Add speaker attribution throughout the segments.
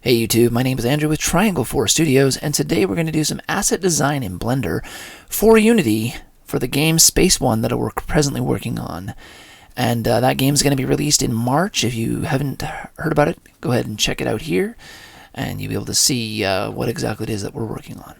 Speaker 1: Hey YouTube, my name is Andrew with Triangle 4 Studios, and today we're going to do some asset design in Blender for Unity for the game Space One that we're presently working on. And that game is going to be released in March. If you haven't heard about it, go ahead and check it out here, and you'll be able to see what exactly it is that we're working on.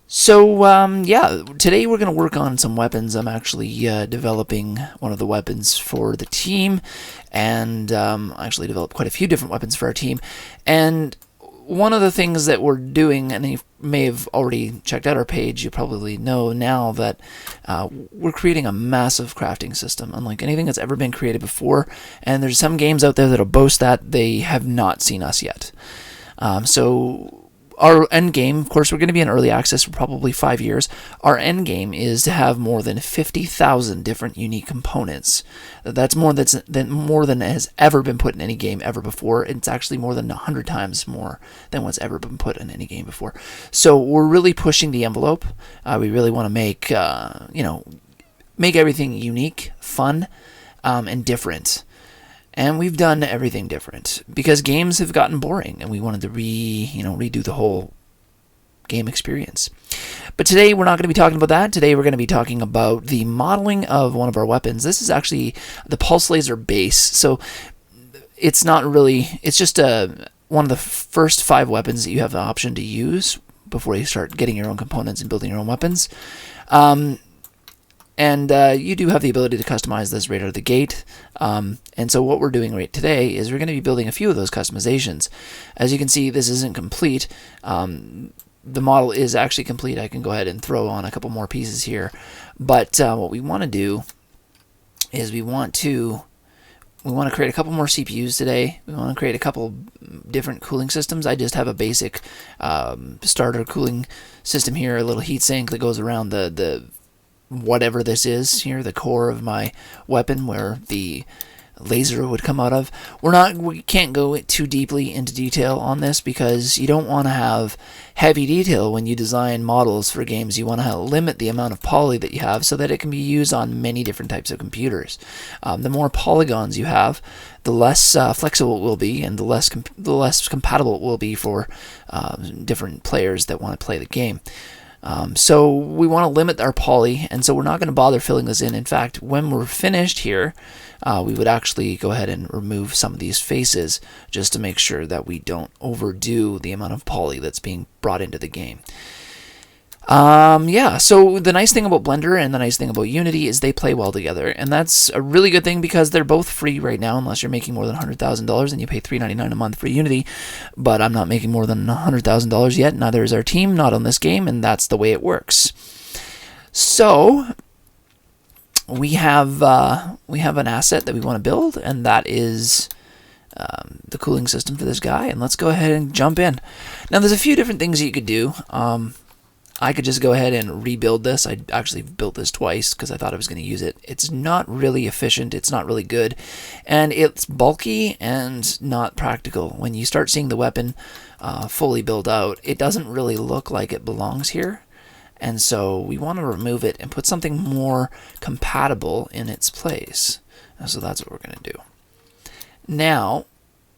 Speaker 1: So, yeah, today we're going to work on some weapons. I'm actually developing one of the weapons for the team, and I actually developed quite a few different weapons for our team. And one of the things that we're doing, and you may have already checked out our page, you probably know now that we're creating a massive crafting system, unlike anything that's ever been created before. And there's some games out there that'll boast that. They have not seen us yet. So our end game, of course, we're going to be in early access for probably 5 years. Our end game is to have more than 50,000 different unique components. That's more than has ever been put in any game ever before. It's actually more than 100 times more than what's ever been put in any game before. So we're really pushing the envelope. We really want to make make everything unique, fun, and different. And we've done everything different because games have gotten boring, and we wanted to redo the whole game experience. But today we're not going to be talking about that. Today we're going to be talking about the modeling of one of our weapons. This is actually the pulse laser base. So it's not really, it's just one of the first 5 weapons that you have the option to use before you start getting your own components and building your own weapons. And you do have the ability to customize this right out of the gate. And so what we're doing right today is we're going to be building a few of those customizations. As you can see, this isn't complete. The model is actually complete. I can go ahead and throw on a couple more pieces here. But what we want to do is we want to create a couple more CPUs today. We want to create a couple different cooling systems. I just have a basic starter cooling system here, a little heatsink that goes around the whatever this is here, the core of my weapon where the laser would come out of. We can't go too deeply into detail on this because you don't want to have heavy detail when you design models for games. You want to limit the amount of poly that you have so that it can be used on many different types of computers. The more polygons you have, the less flexible it will be, and the less compatible it will be for different players that want to play the game. So we want to limit our poly, and so we're not going to bother filling this in. In fact, when we're finished here, we would actually go ahead and remove some of these faces just to make sure that we don't overdo the amount of poly that's being brought into the game. Yeah, so the nice thing about Blender and the nice thing about Unity is they play well together, and that's a really good thing because they're both free right now unless you're making more than $100,000 and you pay $3.99 a month for Unity. But I'm not making more than $100,000 yet, neither is our team, not on this game, and that's the way it works. So we have an asset that we want to build, and that is the cooling system for this guy, and let's go ahead and jump in. Now there's a few different things that you could do. I could just go ahead and rebuild this. I actually built this twice because I thought I was going to use it. It's not really efficient. It's not really good. And it's bulky and not practical. When you start seeing the weapon fully built out, it doesn't really look like it belongs here. And so we want to remove it and put something more compatible in its place. And so that's what we're going to do. Now,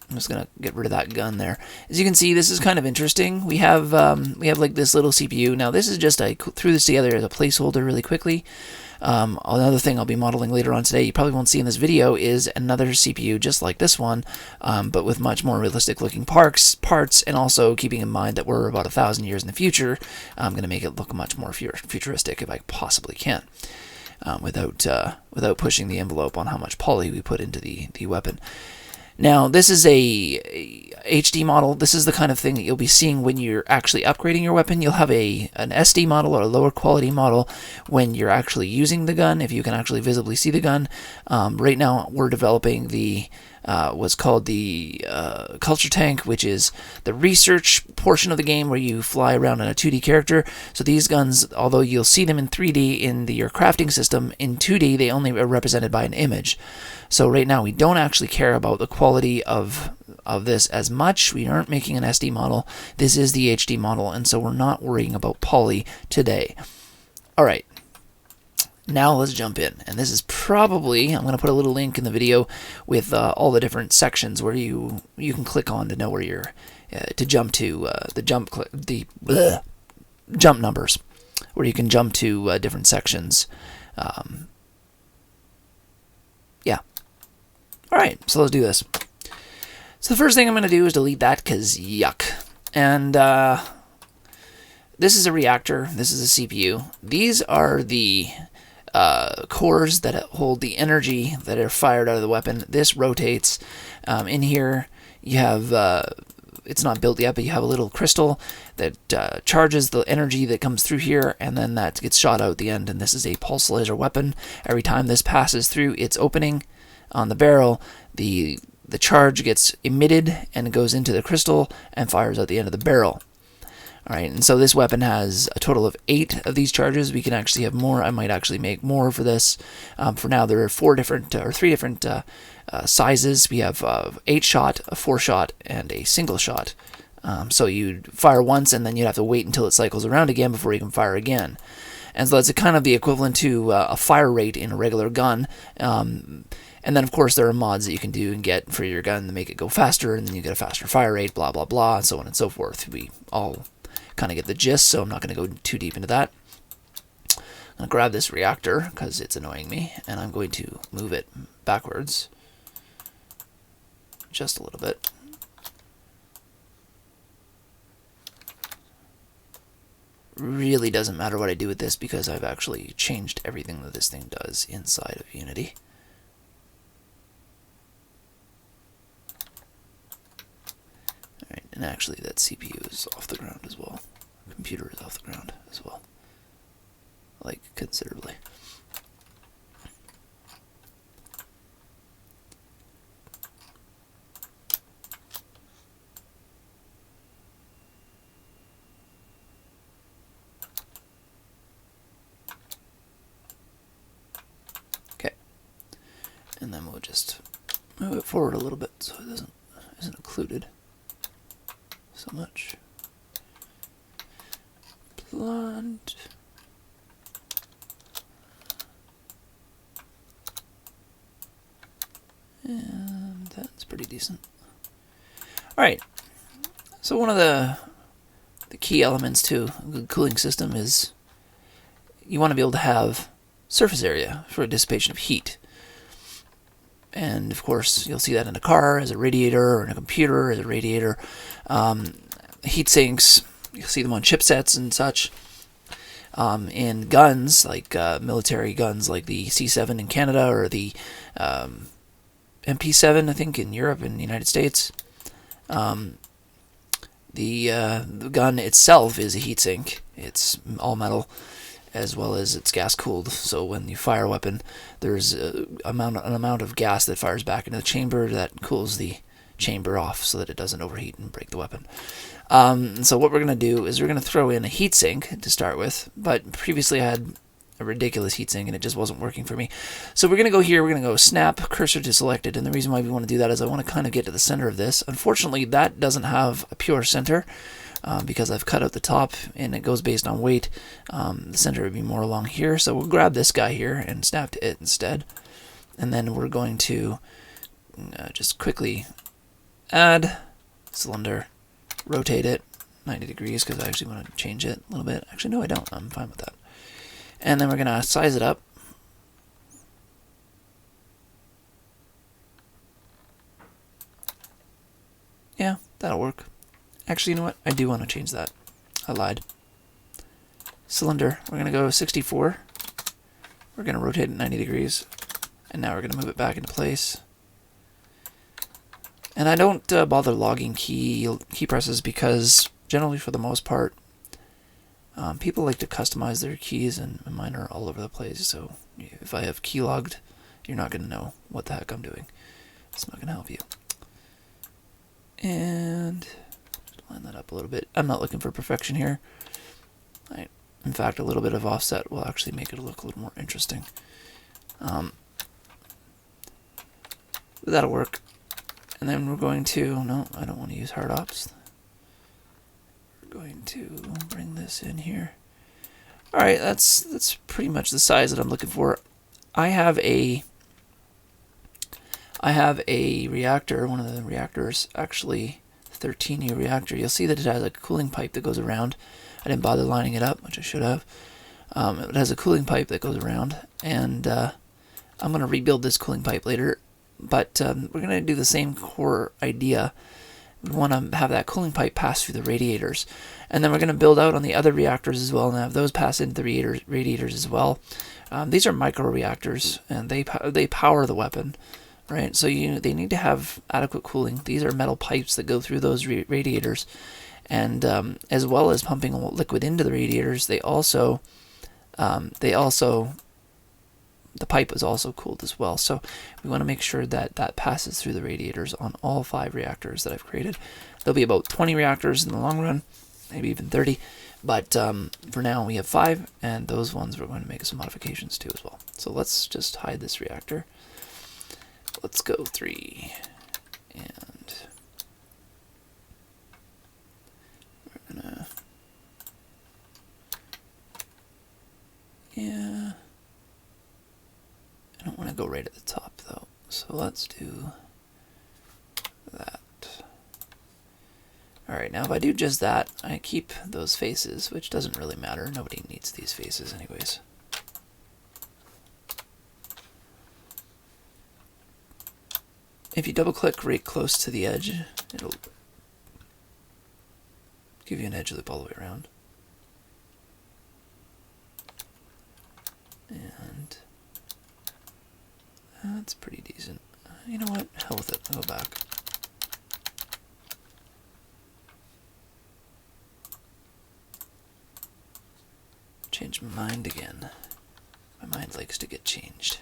Speaker 1: I'm just going to get rid of that gun there. As you can see, this is kind of interesting. We have like this little CPU. Now, this is just, I threw this together as a placeholder really quickly. Another thing I'll be modeling later on today, you probably won't see in this video, is another CPU just like this one, but with much more realistic looking parts, and also keeping in mind that we're about 1,000 years in the future. I'm going to make it look much more futuristic if I possibly can, without pushing the envelope on how much poly we put into the weapon. Now, this is a HD model. This is the kind of thing that you'll be seeing when you're actually upgrading your weapon. You'll have an SD model or a lower quality model when you're actually using the gun, if you can actually visibly see the gun. Right now, we're developing what's called the culture tank, which is the research portion of the game where you fly around in a 2D character. So these guns, although you'll see them in 3D in your crafting system, in 2D they only are represented by an image. So right now we don't actually care about the quality of this as much. We aren't making an SD model. This is the HD model, and so we're not worrying about poly today. All right. Now let's jump in, and this is probably, I'm going to put a little link in the video with all the different sections where you can click on to know where you're to jump to the jump numbers, where you can jump to different sections. Yeah. All right, so let's do this. So the first thing I'm going to do is delete that because yuck. And this is a reactor. This is a CPU. These are the cores that hold the energy that are fired out of the weapon. This rotates. In here, you have, it's not built yet, but you have a little crystal that charges the energy that comes through here, and then that gets shot out at the end. And this is a pulse laser weapon. Every time this passes through its opening on the barrel, the charge gets emitted and goes into the crystal and fires out the end of the barrel. Alright, and so this weapon has a total of 8 of these charges. We can actually have more. I might actually make more for this. For now, there are 3 different sizes. We have 8-shot, a 4-shot, and a single shot. So you fire once, and then you'd have to wait until it cycles around again before you can fire again. And so that's kind of the equivalent to a fire rate in a regular gun. And then, of course, there are mods that you can do and get for your gun to make it go faster, and then you get a faster fire rate, blah, blah, blah, and so on and so forth. We all kind of get the gist, so I'm not going to go too deep into that. I'm going to grab this reactor because it's annoying me, and I'm going to move it backwards just a little bit. Really doesn't matter what I do with this because I've actually changed everything that this thing does inside of Unity. Alright, and actually that CPU is off the ground as well. Computer is off the ground as well. Like, considerably. Okay. And then we'll just move it forward a little bit so it isn't occluded so much. Blunt. And that's pretty decent. Alright, so one of the key elements to a good cooling system is you want to be able to have surface area for dissipation of heat. And of course, you'll see that in a car as a radiator, or in a computer as a radiator. Heat sinks, you'll see them on chipsets and such. In guns, like military guns like the C7 in Canada, or the MP7, I think, in Europe and the United States. The gun itself is a heatsink. It's all metal, as well as it's gas cooled. So when you fire a weapon, there's an amount of gas that fires back into the chamber that cools the chamber off so that it doesn't overheat and break the weapon. So what we're going to do is we're going to throw in a heatsink to start with, but previously I had a ridiculous heatsink and it just wasn't working for me. So we're going to go here, we're going to go snap cursor to selected, and the reason why we want to do that is I want to kind of get to the center of this. Unfortunately, that doesn't have a pure center because I've cut out the top and it goes based on weight. The center would be more along here, so we'll grab this guy here and snap to it instead. And then we're going to just quickly add cylinder, rotate it 90 degrees because I actually want to change it a little bit. Actually, no, I don't. I'm fine with that. And then we're going to size it up. Yeah, that'll work. Actually, you know what? I do want to change that. I lied. Cylinder, we're going to go 64. We're going to rotate it 90 degrees. And now we're going to move it back into place. And I don't bother logging key presses because generally, for the most part, people like to customize their keys, and mine are all over the place. So if I have key logged, you're not going to know what the heck I'm doing. It's not going to help you. And just line that up a little bit. I'm not looking for perfection here. In fact, a little bit of offset will actually make it look a little more interesting. But that'll work. And then we're going to, no, I don't want to use hard ops. We're going to bring this in here. All right, that's pretty much the size that I'm looking for. I have a reactor, one of the reactors, actually 13U reactor. You'll see that it has a cooling pipe that goes around. I didn't bother lining it up, which I should have. It has a cooling pipe that goes around, and I'm going to rebuild this cooling pipe later, but we're going to do the same core idea. We want to have that cooling pipe pass through the radiators, and then we're going to build out on the other reactors as well and have those pass into the radiators as well. These are micro reactors, and they power the weapon, right? So they need to have adequate cooling. These are metal pipes that go through those radiators, and as well as pumping liquid into the radiators, the pipe is also cooled as well. So we want to make sure that that passes through the radiators on all 5 reactors that I've created. There'll be about 20 reactors in the long run, maybe even 30. But for now we have 5, and those ones we're going to make some modifications to as well. So let's just hide this reactor. Let's go 3, and we're gonna, yeah, I don't want to go right at the top though, so let's do that. Alright, now if I do just that, I keep those faces, which doesn't really matter. Nobody needs these faces anyways. If you double click right close to the edge, it'll give you an edge loop all the way around. And that's pretty decent. You know what? Hell with it. I'll go back. Change my mind again. My mind likes to get changed.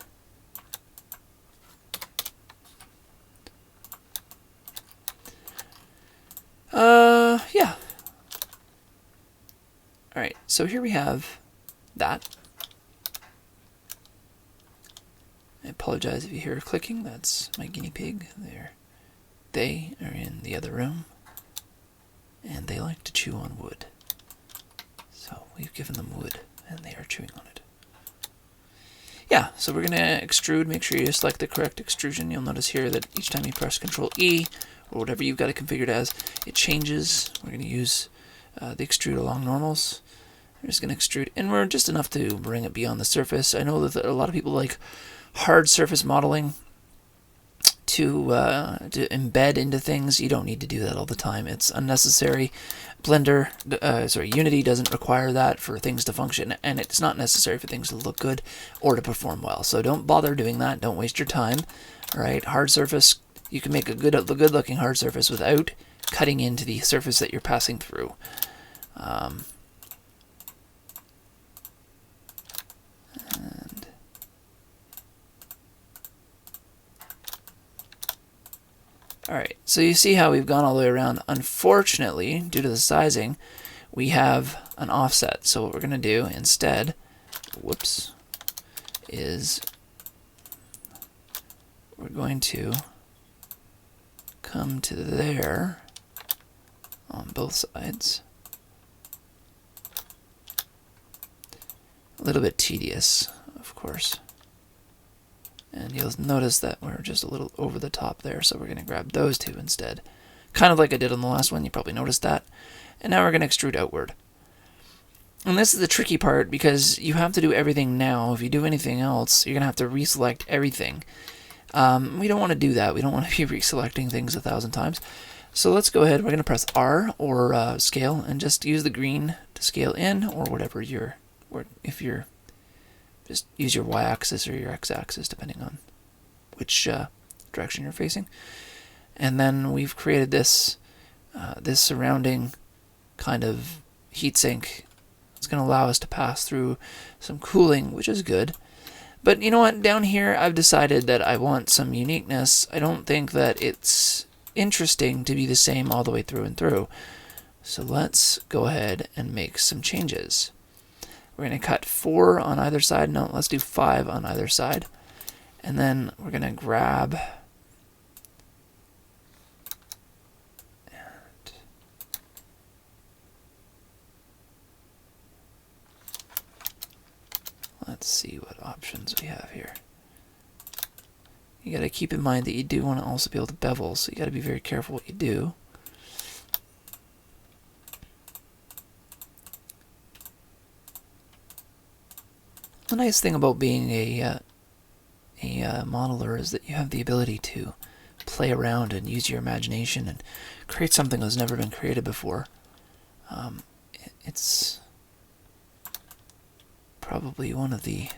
Speaker 1: Yeah. Alright, so here we have that. I apologize if you hear clicking. That's my guinea pig. They are in the other room, and they like to chew on wood. So we've given them wood, and they are chewing on it. Yeah, so we're going to extrude. Make sure you select the correct extrusion. You'll notice here that each time you press Control E, or whatever you've got it configured as, it changes. We're going to use the extrude along normals. We're just going to extrude inward just enough to bring it beyond the surface. I know that a lot of people like hard surface modeling to embed into things. You don't need to do that all the time. It's unnecessary. Unity doesn't require that for things to function, and it's not necessary for things to look good or to perform well. So don't bother doing that. Don't waste your time. All right, hard surface. You can make a good-looking hard surface without cutting into the surface that you're passing through. Alright, so you see how we've gone all the way around. Unfortunately, due to the sizing, we have an offset. So what we're going to do instead, whoops, is we're going to come to there on both sides. A little bit tedious, of course. And you'll notice that we're just a little over the top there, so we're going to grab those two instead. Kind of like I did on the last one, you probably noticed that. And now we're going to extrude outward. And this is the tricky part, because you have to do everything now. If you do anything else, you're going to have to reselect everything. We don't want to do that. We don't want to be reselecting things 1,000 times. So let's go ahead. We're going to press R or scale, and just use the green to scale in, or whatever if you're just use your y-axis or your x-axis, depending on which direction you're facing. And then we've created this this surrounding kind of heatsink. It's going to allow us to pass through some cooling, which is good. But you know what? Down here, I've decided that I want some uniqueness. I don't think that it's interesting to be the same all the way through and through. So let's go ahead and make some changes. We're going to cut 4 on either side. No, let's do 5 on either side. And then we're going to grab Let's see what options we have here. You got to keep in mind that you do want to also be able to bevel, so you got to be very careful what you do. The nice thing about being a modeler is that you have the ability to play around and use your imagination and create something that's never been created before. It's probably one of the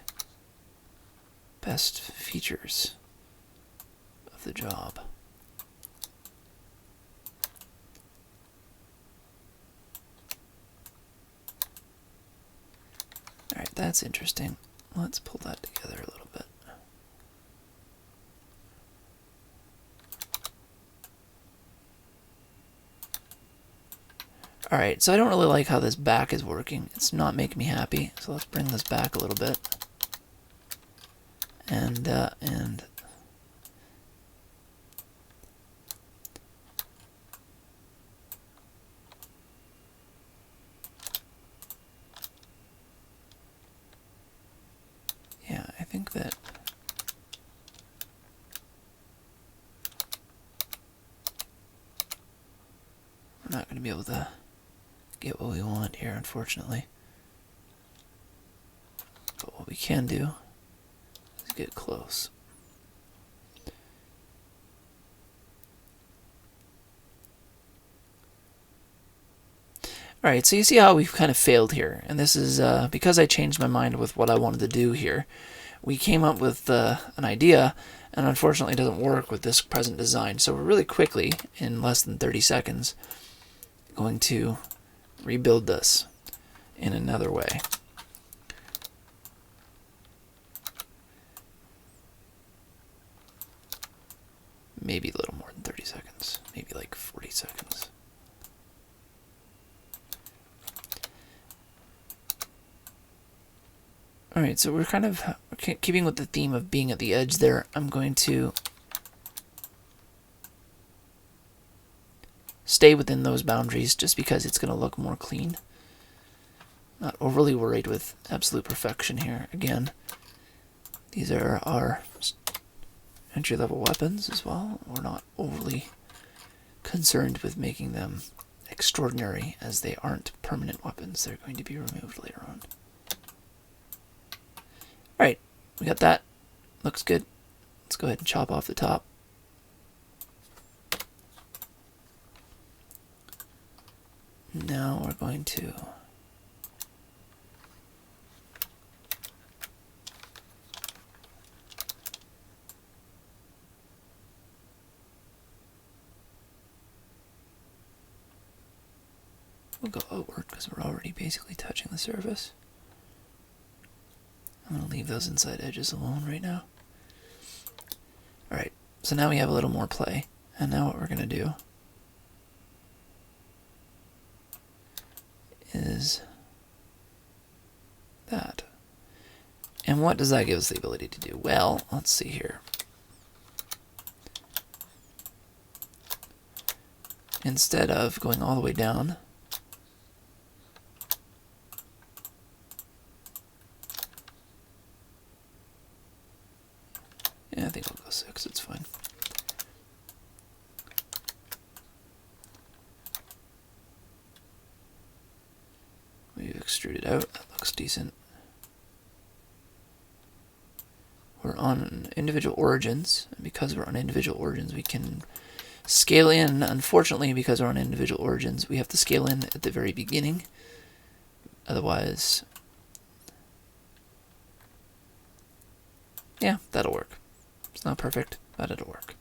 Speaker 1: best features of the job. Alright, that's interesting. Let's pull that together a little bit. Alright, so I don't really like how this back is working. It's not making me happy, so let's bring this back a little bit. And yeah, I think that we're not going to be able to get what we want here, unfortunately. But what we can do is get close. Alright, so you see how we've kind of failed here. And this is because I changed my mind with what I wanted to do here. We came up with an idea, and unfortunately it doesn't work with this present design. So we're really quickly, in less than 30 seconds, going to rebuild this in another way. Maybe a little more than 30 seconds. Maybe like 40 seconds. Alright, so we're kind of keeping with the theme of being at the edge there. I'm going to stay within those boundaries just because it's going to look more clean. Not overly worried with absolute perfection here. Again, these are our entry-level weapons as well. We're not overly concerned with making them extraordinary, as they aren't permanent weapons. They're going to be removed later on. Alright, we got that. Looks good. Let's go ahead and chop off the top. Now we're going to we'll go outward because we're already basically touching the surface. I'm going to leave those inside edges alone right now. Alright, so now we have a little more play. And now what we're going to do is that. And what does that give us the ability to do? Well, let's see here. Instead of going all the way down, yeah, I think I'll go 6, it's fine. We've extruded out, that looks decent. We're on individual origins, and because we're on individual origins, we can scale in. Unfortunately, because we're on individual origins, we have to scale in at the very beginning. Otherwise, yeah, that'll work. It's not perfect, but it'll work.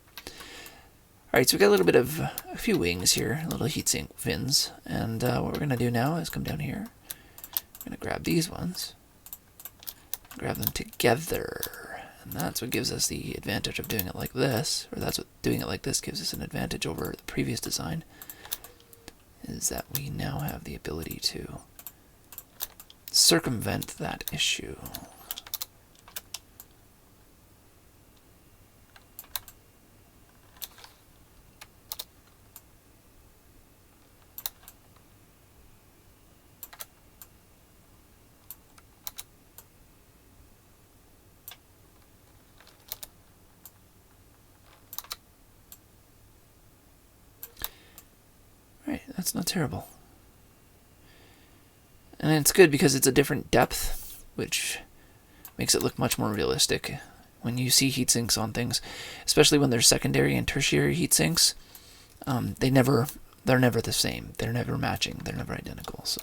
Speaker 1: Alright, so we got a little bit of a few wings here, little heatsink fins, and what we're going to do now is come down here. I'm going to grab these ones, grab them together, and that's what gives us the advantage of doing it like this, or that's what doing it like this gives us an advantage over the previous design, is that we now have the ability to circumvent that issue. That's not terrible. And it's good because it's a different depth, which makes it look much more realistic. When you see heat sinks on things, especially when they're secondary and tertiary heat sinks, they're never the same. They're never matching. They're never identical. So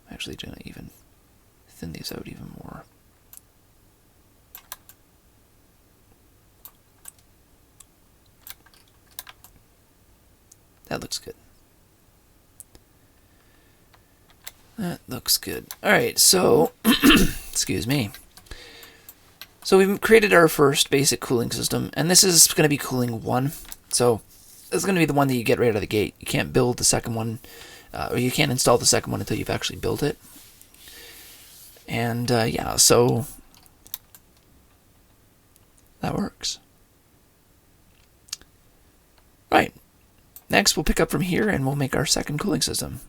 Speaker 1: I'm actually going to even thin these out even more. That looks good. That looks good. All right, so excuse me. So we've created our first basic cooling system, and this is going to be cooling 1. So this is going to be the one that you get right out of the gate. You can't build the second one, or you can't install the second one until you've actually built it. And yeah, so that works. Right. Next, we'll pick up from here, and we'll make our second cooling system.